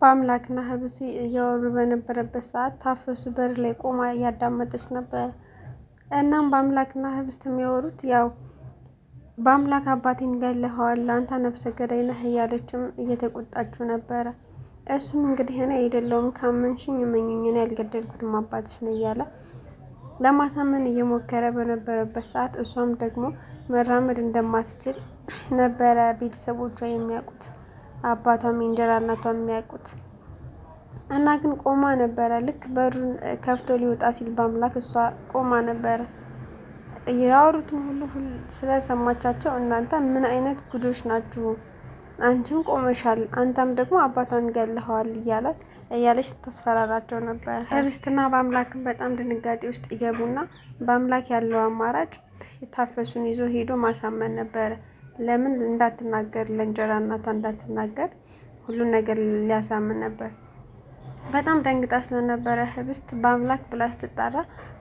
በአምላክና ህብስት እያወሩ በነበረበት ሰዓት ታፈሱ በር ላይ ቆማ እያዳመጠች ነበር። እናም በአምላክና ህብስት የሚያወሩት ያው በአምላክ አባቴን ገለኸዋል፣ አንተ ነፍሰ ገዳይ ነህ እያለችም እየተቆጣችው ነበረ። እሱም እንግዲህ እኔ አይደለሁም ካመንሽኝ እመኚኝ እኔ ያልገደልኩትም አባትሽን እያለ ለማሳመን እየሞከረ በነበረበት ሰዓት እሷም ደግሞ መራመድ እንደማትችል ነበረ ቤተሰቦቿ የሚያውቁት፣ አባቷም የእንጀራ እናቷም የሚያውቁት እና ግን ቆማ ነበረ። ልክ በሩን ከፍቶ ሊወጣ ሲል በአምላክ እሷ ቆማ ነበረ። ያወሩትን ሁሉ ስለሰማቻቸው እናንተ ምን አይነት ጉዶች ናችሁ? አንቺም ቆመሻል፣ አንተም ደግሞ አባቷን ገለኸዋል እያለች ታስፈራራቸው ነበር። ህብስትና በአምላክም በጣም ድንጋጤ ውስጥ ይገቡና በአምላክ ያለው አማራጭ የታፈሱን ይዞ ሄዶ ማሳመን ነበረ። ለምን እንዳትናገር ለእንጀራ እናቷ እንዳትናገር ሁሉን ነገር ሊያሳምን ነበር። በጣም ደንግጣ ስለነበረ ህብስት በአምላክ ብላ ስትጣራ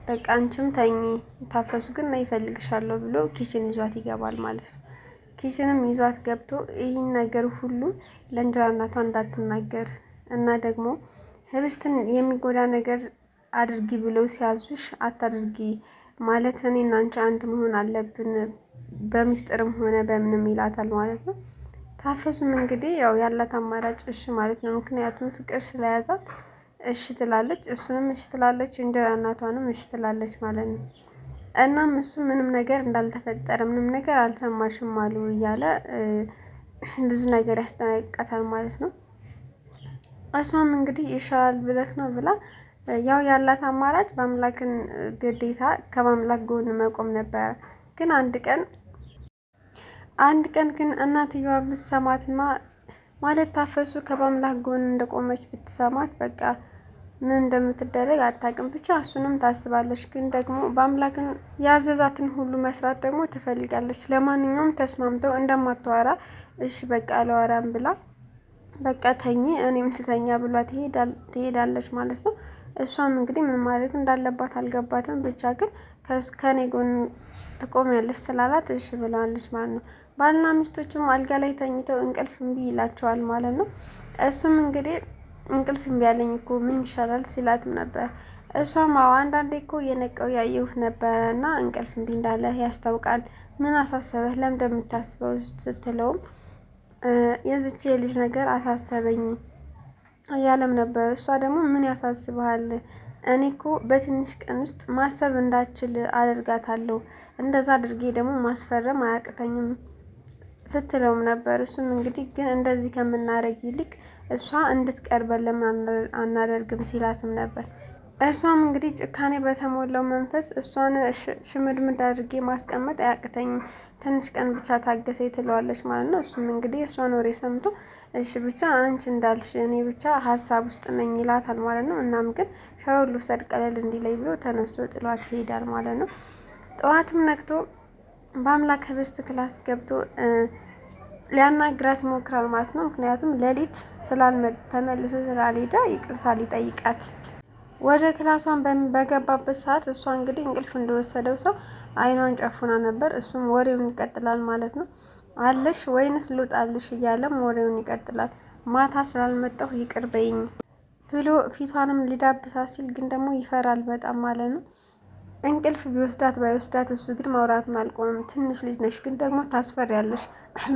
በቃ አንቺም ተኚ ታፈሱ ግን ይፈልግሻለሁ ብሎ ኪችን ይዟት ይገባል ማለት ነው። ኪችንም ይዟት ገብቶ ይህን ነገር ሁሉ ለእንጀራ እናቷ እንዳትናገር እና ደግሞ ህብስትን የሚጎዳ ነገር አድርጊ ብሎ ሲያዙሽ አታድርጊ ማለት እኔና አንቺ አንድ መሆን አለብን በሚስጥርም ሆነ በምንም ይላታል ማለት ነው። ታፈሱም እንግዲህ ያው ያላት አማራጭ እሺ ማለት ነው። ምክንያቱም ፍቅር ስለያዛት እሺ ትላለች፣ እሱንም እሺ ትላለች፣ እንጀራ እናቷንም እሺ ትላለች ማለት ነው። እናም እሱ ምንም ነገር እንዳልተፈጠረ ምንም ነገር አልሰማሽም አሉ እያለ ብዙ ነገር ያስጠነቅቃታል ማለት ነው። እሷም እንግዲህ ይሻላል ብለህ ነው ብላ ያው ያላት አማራጭ በአምላክን ግዴታ ከማምላክ ጎን መቆም ነበረ። ግን አንድ ቀን ግን እናትየዋ ብትሰማትና ማለት ታፈሱ ከበአምላክ ጎን እንደቆመች ብትሰማት በቃ ምን እንደምትደረግ አታውቅም። ብቻ እሱንም ታስባለች፣ ግን ደግሞ በአምላክን ያዘዛትን ሁሉ መስራት ደግሞ ትፈልጋለች። ለማንኛውም ተስማምተው እንደማታወራ እሺ በቃ አላወራም ብላ በቃ ተኚ እኔም ትተኛ ብሏት ትሄዳለች ማለት ነው። እሷም እንግዲህ ምን ማድረግ እንዳለባት አልገባትም። ብቻ ግን ከኔ ጎን ትቆሚያለች ስላላት እሺ ብለዋለች ማለት ነው። ባልና ሚስቶችም አልጋ ላይ ተኝተው እንቅልፍ እምቢ ይላቸዋል ማለት ነው። እሱም እንግዲህ እንቅልፍ እምቢ ያለኝ እኮ ምን ይሻላል ሲላትም ነበር። እሷም አዎ አንዳንዴ እኮ የነቀው ያየሁህ ነበረ እና እንቅልፍ እምቢ እንዳለህ ያስታውቃል። ምን አሳሰበህ ለምን እንደምታስበው ስትለውም የዚች የልጅ ነገር አሳሰበኝ እያለም ነበር። እሷ ደግሞ ምን ያሳስብሃል? እኔ እኮ በትንሽ ቀን ውስጥ ማሰብ እንዳችል አደርጋታለሁ። እንደዛ አድርጌ ደግሞ ማስፈረም አያቅተኝም ስትለውም ነበር። እሱም እንግዲህ ግን እንደዚህ ከምናደርግ ይልቅ እሷ እንድትቀርበን ለምን አናደርግም ሲላትም ነበር። እሷም እንግዲህ ጭካኔ በተሞላው መንፈስ እሷን ሽምድምድ አድርጌ ማስቀመጥ አያቅተኝም፣ ትንሽ ቀን ብቻ ታገሰ ትለዋለች ማለት ነው። እሱም እንግዲህ እሷን ወሬ ሰምቶ እሺ ብቻ አንቺ እንዳልሽ እኔ ብቻ ሀሳብ ውስጥ ነኝ ይላታል ማለት ነው። እናም ግን ከሁሉ ሰድቀለል እንዲለይ ብሎ ተነስቶ ጥሏት ይሄዳል ማለት ነው። ጠዋትም ነቅቶ በአምላክ ህብስት ክላስ ገብቶ ሊያናግራት ይሞክራል ማለት ነው። ምክንያቱም ሌሊት ተመልሶ ስላልሄደ ይቅርታ ሊጠይቃት ወደ ክላሷን በገባበት ሰዓት እሷ እንግዲህ እንቅልፍ እንደወሰደው ሰው አይኗን ጨፉና ነበር። እሱም ወሬውን ይቀጥላል ማለት ነው። አለሽ ወይንስ ልውጣልሽ እያለም ወሬውን ይቀጥላል። ማታ ስላልመጣሁ ይቅር በይኝ ብሎ ፊቷንም ሊዳብሳ ሲል ግን ደግሞ ይፈራል በጣም ማለት ነው። እንቅልፍ ቢወስዳት ባይወስዳት እሱ ግን ማውራቱን አልቆምም። ትንሽ ልጅ ነሽ ግን ደግሞ ታስፈሪያለሽ፣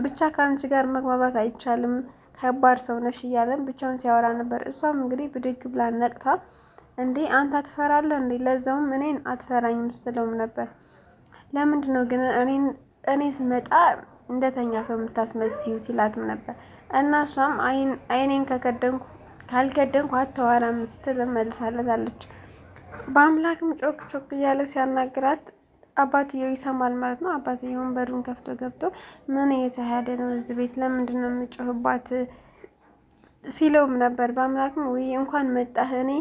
ብቻ ከአንቺ ጋር መግባባት አይቻልም፣ ከባድ ሰው ነሽ እያለን ብቻውን ሲያወራ ነበር። እሷም እንግዲህ ብድግ ብላ ነቅታ እንዴ አንተ አትፈራለህ እንዴ? ለዛውም እኔን አትፈራኝም ስትለውም ነበር። ለምንድን ነው ግን እኔ ስመጣ እንደተኛ ሰው የምታስመስዩ ሲላትም ነበር። እና እሷም አይኔን ካልከደንኩ አታወራም ስትል መልሳለታለች። በአምላክም ጮክ ጮክ እያለ ሲያናግራት አባትየው ይሰማል ማለት ነው። አባትየውን በሩን ከፍቶ ገብቶ ምን እየተካሄደ ነው እዚህ ቤት ለምንድን ነው የምጮህባት ሲለውም ነበር። በአምላክም ወይ እንኳን መጣህ እኔ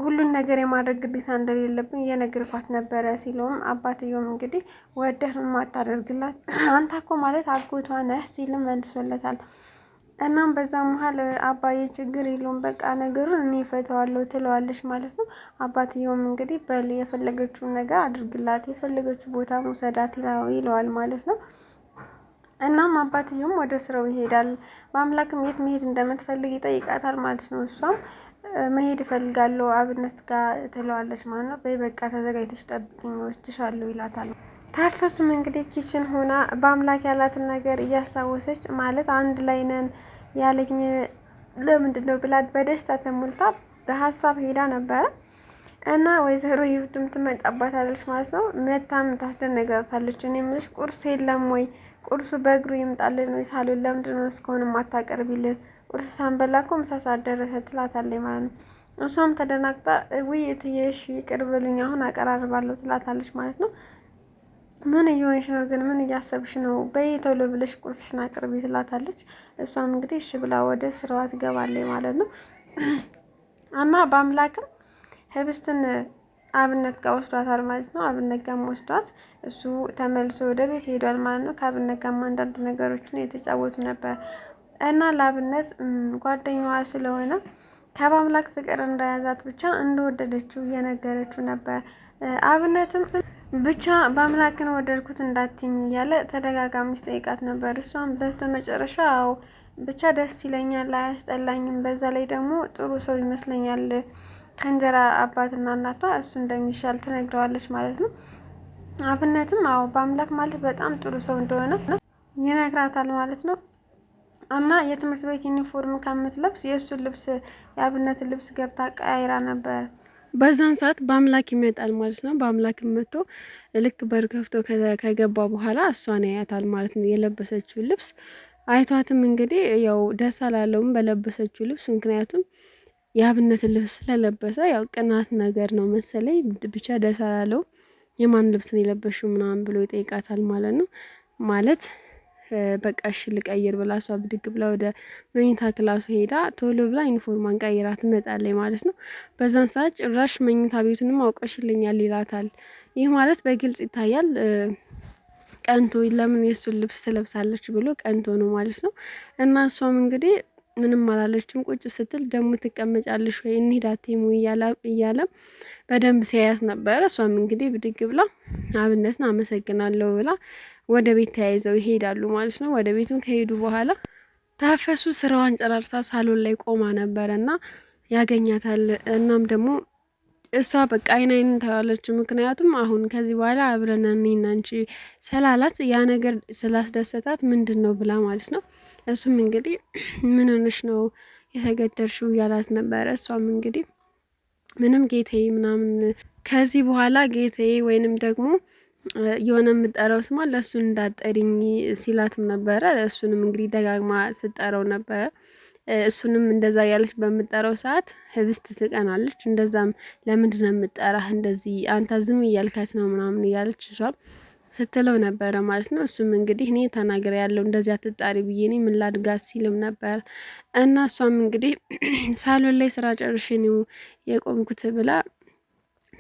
ሁሉን ነገር የማድረግ ግዴታ እንደሌለብን እየነገርኳት ነበረ ሲለውም አባትየውም እንግዲህ ወደህ የማታደርግላት አንተ እኮ ማለት አጎቷ ነህ ሲልም መልሶለታል። እናም በዛ መሀል አባዬ ችግር የለውም በቃ ነገሩን እኔ እፈታዋለሁ ትለዋለች ማለት ነው። አባትየውም እንግዲህ በል የፈለገችውን ነገር አድርግላት፣ የፈለገችው ቦታ መውሰዳት ይለዋል ማለት ነው። እናም አባትየውም ወደ ስራው ይሄዳል። በአምላክም የት መሄድ እንደምትፈልግ ይጠይቃታል ማለት ነው። እሷም መሄድ እፈልጋለሁ አብነት ጋር ትለዋለች ማለት ነው። በይ በቃ ተዘጋጅተሽ ጠብቂኝ ወስድሻለሁ ይላታል። ታፈሱም እንግዲህ ኪችን ሆና በአምላክ ያላትን ነገር እያስታወሰች ማለት አንድ ላይ ነን ያለኝ ለምንድን ነው ብላ በደስታ ተሞልታ በሀሳብ ሄዳ ነበረ እና ወይዘሮ ይሁትም ትመጣባታለች ማለት ነው። መታም ታስደነግጣታለች። እኔ የምልሽ ቁርስ የለም ወይ? ቁርሱ በእግሩ ይምጣልን ወይ? ሳሎን ለምንድን ነው እስካሁን ማታቀርቢልን? ቁርስ ሳንበላ እኮ ምሳ ሰዓት ደረሰ ትላታለች ማለት ነው። እሷም ተደናግጣ ውይ እትዬ እሺ ይቅር በሉኝ አሁን አቀራርባለሁ ትላታለች ማለት ነው። ምን እየሆንሽ ነው ግን? ምን እያሰብሽ ነው? በይ ቶሎ ብለሽ ቁርስሽን አቅርቢ ትላታለች። እሷም እንግዲህ እሺ ብላ ወደ ስራዋ ትገባለች ማለት ነው። እና በአምላክም ህብስትን አብነት ጋር ወስዷታል ማለት ነው። አብነት ጋር ወስዷት እሱ ተመልሶ ወደ ቤት ሄዷል ማለት ነው። ከአብነት ጋር አንዳንድ ነገሮችን የተጫወቱ ነበር እና ለአብነት ጓደኛዋ ስለሆነ ከበአምላክ ፍቅር እንደያዛት ብቻ እንደወደደችው እየነገረችው ነበር። አብነትም ብቻ በአምላክን ወደድኩት እንዳትኝ እያለ ተደጋጋሚ ጠይቃት ነበር። እሷም በስተመጨረሻ አዎ ብቻ ደስ ይለኛል፣ አያስጠላኝም፣ በዛ ላይ ደግሞ ጥሩ ሰው ይመስለኛል ከእንጀራ አባትና እናቷ እሱ እንደሚሻል ትነግረዋለች ማለት ነው። አብነትም አዎ በአምላክ ማለት በጣም ጥሩ ሰው እንደሆነ ይነግራታል ማለት ነው። እና የትምህርት ቤት ዩኒፎርም ከምትለብስ የእሱን ልብስ የአብነትን ልብስ ገብታ ቀያይራ ነበር። በዛን ሰዓት በአምላክ ይመጣል ማለት ነው። በአምላክ መጥቶ ልክ በር ከፍቶ ከገባ በኋላ እሷን ያያታል ማለት ነው። የለበሰችውን ልብስ አይቷትም እንግዲህ ያው ደስ አላለውም በለበሰችው ልብስ። ምክንያቱም የአብነትን ልብስ ስለለበሰ ያው ቅናት ነገር ነው መሰለኝ ብቻ ደስ አላለውም። የማን ልብስ ነው የለበሽው ምናምን ብሎ ይጠይቃታል ማለት ነው። ማለት በቃ እሺ ልቀይር ብላ እሷ ብድግ ብላ ወደ መኝታ ክላሱ ሄዳ ቶሎ ብላ ዩኒፎርሟን ቀይራ ትመጣለች ማለት ነው። በዛን ሰዓት ጭራሽ መኝታ ቤቱንም አውቀሽልኛል ይላታል። ይህ ማለት በግልጽ ይታያል ቀንቶ ለምን የእሱን ልብስ ትለብሳለች ብሎ ቀንቶ ነው ማለት ነው። እና እሷም እንግዲህ ምንም አላለችም። ቁጭ ስትል ደግሞ ትቀመጫለሽ ወይ እንሂድ አትይም እያለም በደንብ ሲያያት ነበረ። እሷም እንግዲህ ብድግ ብላ አብነትን አመሰግናለሁ ብላ ወደ ቤት ተያይዘው ይሄዳሉ ማለት ነው። ወደ ቤትም ከሄዱ በኋላ ታፈሱ ስራዋን ጨራርሳ ሳሎን ላይ ቆማ ነበረ እና ያገኛታል። እናም ደግሞ እሷ በቃ አይን ታያለች። ምክንያቱም አሁን ከዚህ በኋላ አብረን እኔና አንቺ ስላላት ያ ነገር ስላስደሰታት ምንድን ነው ብላ ማለት ነው። እሱም እንግዲህ ምን ሆነሽ ነው የተገደርሽው እያላት ነበረ። እሷም እንግዲህ ምንም ጌታዬ ምናምን ከዚህ በኋላ ጌታዬ ወይንም ደግሞ የሆነ የምጠራው ስማ ለእሱ እንዳጠሪኝ ሲላትም ነበረ። እሱንም እንግዲህ ደጋግማ ስጠራው ነበረ። እሱንም እንደዛ ያለች በምጠራው ሰዓት ህብስት ትቀናለች። እንደዛም ለምንድን ነው የምጠራህ እንደዚህ አንተ ዝም እያልካት ነው ምናምን እያለች እሷም ስትለው ነበረ ማለት ነው። እሱም እንግዲህ እኔ ተናግሬ ያለው እንደዚህ አትጣሪ ብዬ እኔ ምን ላድርጋት ሲልም ነበር። እና እሷም እንግዲህ ሳሎን ላይ ስራ ጨርሼ ነው የቆምኩት ብላ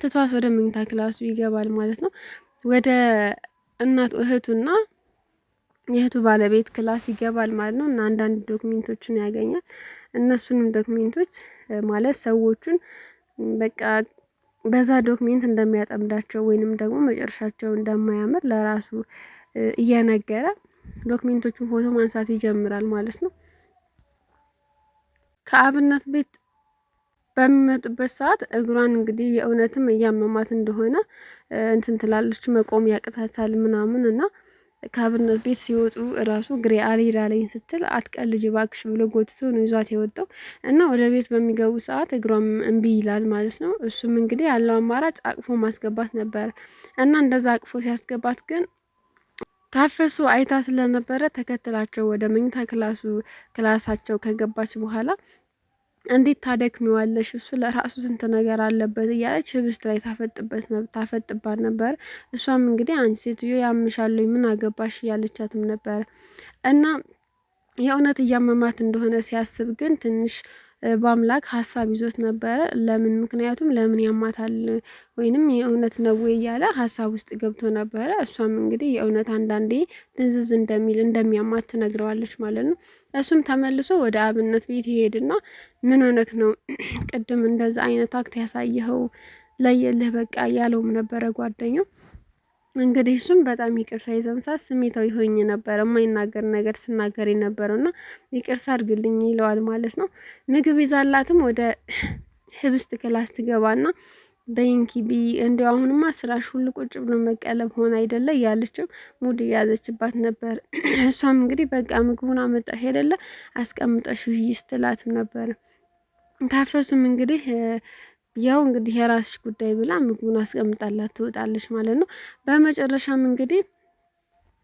ትቷት ወደ መኝታ ክላሱ ይገባል ማለት ነው። ወደ እናት እህቱና የእህቱ ባለቤት ክላስ ይገባል ማለት ነው። እና አንዳንድ ዶክሜንቶችን ያገኛል። እነሱንም ዶክሜንቶች ማለት ሰዎቹን በቃ በዛ ዶክሜንት እንደሚያጠምዳቸው ወይንም ደግሞ መጨረሻቸው እንደማያምር ለራሱ እየነገረ ዶክሜንቶቹን ፎቶ ማንሳት ይጀምራል ማለት ነው። ከአብነት ቤት በሚመጡበት ሰዓት እግሯን እንግዲህ የእውነትም እያመማት እንደሆነ እንትን ትላለች፣ መቆም ያቅታታል ምናምን እና ከአብነት ቤት ሲወጡ እራሱ እግሬ አልሄድ አለኝ ስትል አትቀልጅ እባክሽ ብሎ ጎትቶ ነው ይዟት የወጣው እና ወደ ቤት በሚገቡ ሰዓት እግሯም እምቢ ይላል ማለት ነው። እሱም እንግዲህ ያለው አማራጭ አቅፎ ማስገባት ነበር እና እንደዛ አቅፎ ሲያስገባት ግን ታፈሱ አይታ ስለነበረ ተከትላቸው ወደ መኝታ ክላሳቸው ከገባች በኋላ እንዴት ታደክሚዋለሽ እሱ ለራሱ ስንት ነገር አለበት እያለች ህብስት ላይ ታፈጥባት ነበር። እሷም እንግዲህ አንቺ ሴትዮ ያምሻለሁ ምን አገባሽ እያለቻትም ነበር እና የእውነት እያመማት እንደሆነ ሲያስብ ግን ትንሽ በአምላክ ሀሳብ ይዞት ነበረ። ምክንያቱም ለምን ያማታል ወይንም የእውነት ነው እያለ ሀሳብ ውስጥ ገብቶ ነበረ። እሷም እንግዲህ የእውነት አንዳንዴ ድንዝዝ እንደሚያማት ትነግረዋለች ማለት ነው። እሱም ተመልሶ ወደ አብነት ቤት ይሄድና ምን ሆነክ ነው ቅድም እንደዛ አይነት አክት ያሳየኸው ለየልህ በቃ እያለውም ነበረ ጓደኛው። እንግዲህ እሱም በጣም ይቅርታ የዛን ሰዓት ስሜታዊ ሆኜ ነበር የማይናገር ነገር ስናገር የነበረው እና ይቅርታ አድርግልኝ ይለዋል ማለት ነው። ምግብ ይዛላትም ወደ ህብስት ክላስ ትገባና በይንኪ ቢ እንዲ አሁንማ ስራሽ ሁሉ ቁጭ ብሎ መቀለብ ሆነ አይደለ እያለችው ሙድ እያዘችባት ነበር። እሷም እንግዲህ በቃ ምግቡን አመጣሽ አይደለ አስቀምጠሽ ይይ ስትላትም ነበር። ታፈሱም እንግዲህ ያው እንግዲህ የራስሽ ጉዳይ ብላ ምግቡን አስቀምጣላት ትወጣለች ማለት ነው። በመጨረሻም እንግዲህ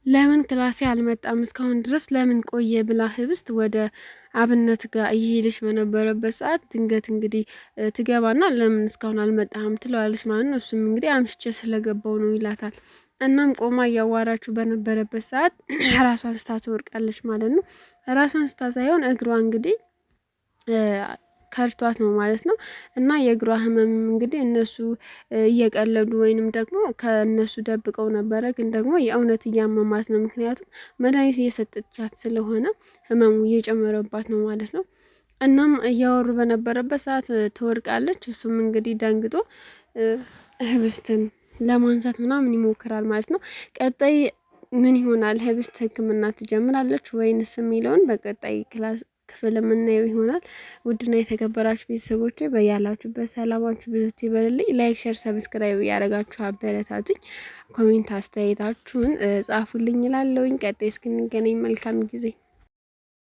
ለምን ክላሴ አልመጣም እስካሁን ድረስ ለምን ቆየ ብላ ህብስት ወደ አብነት ጋር እየሄደች በነበረበት ሰዓት ድንገት እንግዲህ ትገባና ለምን እስካሁን አልመጣም ትለዋለች ማለት ነው። እሱም እንግዲህ አምሽቼ ስለገባው ነው ይላታል። እናም ቆማ እያዋራችሁ በነበረበት ሰዓት ራሷን ስታ ትወርቃለች ማለት ነው። ራሷን ስታ ሳይሆን እግሯ እንግዲህ ከርቷት ነው ማለት ነው። እና የእግሯ ህመም እንግዲህ እነሱ እየቀለዱ ወይንም ደግሞ ከእነሱ ደብቀው ነበረ፣ ግን ደግሞ የእውነት እያመማት ነው። ምክንያቱም መድኃኒት እየሰጠቻት ስለሆነ ህመሙ እየጨመረባት ነው ማለት ነው። እናም እያወሩ በነበረበት ሰዓት ትወርቃለች። እሱም እንግዲህ ደንግጦ ህብስትን ለማንሳት ምናምን ይሞክራል ማለት ነው። ቀጣይ ምን ይሆናል? ህብስት ህክምና ትጀምራለች ወይንስ የሚለውን በቀጣይ ክላስ ክፍል የምናየው ይሆናል። ውድና የተከበራችሁ ቤተሰቦች በያላችሁበት ሰላማችሁ ብዙ ይበልልኝ። ላይክ፣ ሸር፣ ሰብስክራይብ እያደረጋችሁ አበረታቱኝ። ኮሜንት አስተያየታችሁን ጻፉልኝ እላለሁኝ። ቀጣይ እስክንገናኝ መልካም ጊዜ